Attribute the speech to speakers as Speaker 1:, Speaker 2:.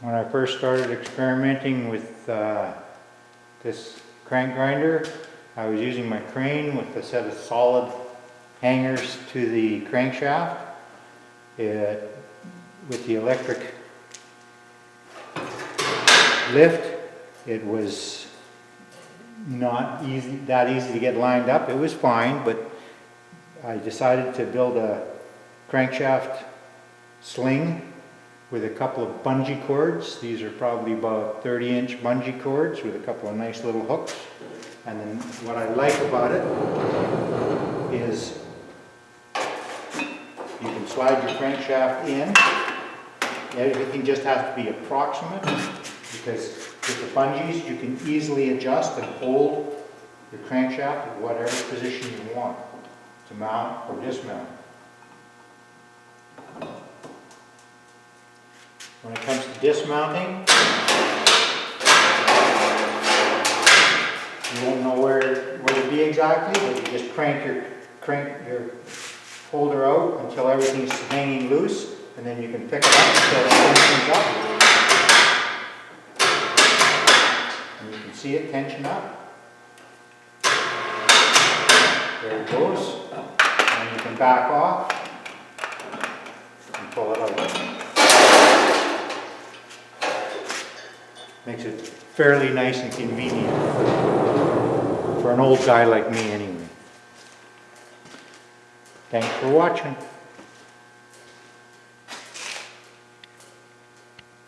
Speaker 1: When I first started experimenting with this crank grinder, I was using my crane with a set of solid hangers to the crankshaft. With the electric lift, it was not that easy to get lined up. It was fine, but I decided to build a crankshaft sling with a couple of bungee cords. These are probably about 30-inch bungee cords with a couple of nice little hooks. And then what I like about it is you can slide your crankshaft in. Everything just has to be approximate, because with the bungees you can easily adjust and hold your crankshaft in whatever position you want to mount or dismount. When it comes to dismounting, you won't know where to be exactly, but you just crank your holder out until everything's hanging loose, and then you can pick it up until it tensions up. And you can see it tension up. There it goes. And you can back off and pull it out. Makes it fairly nice and convenient for an old guy like me anyway. Thanks for watching.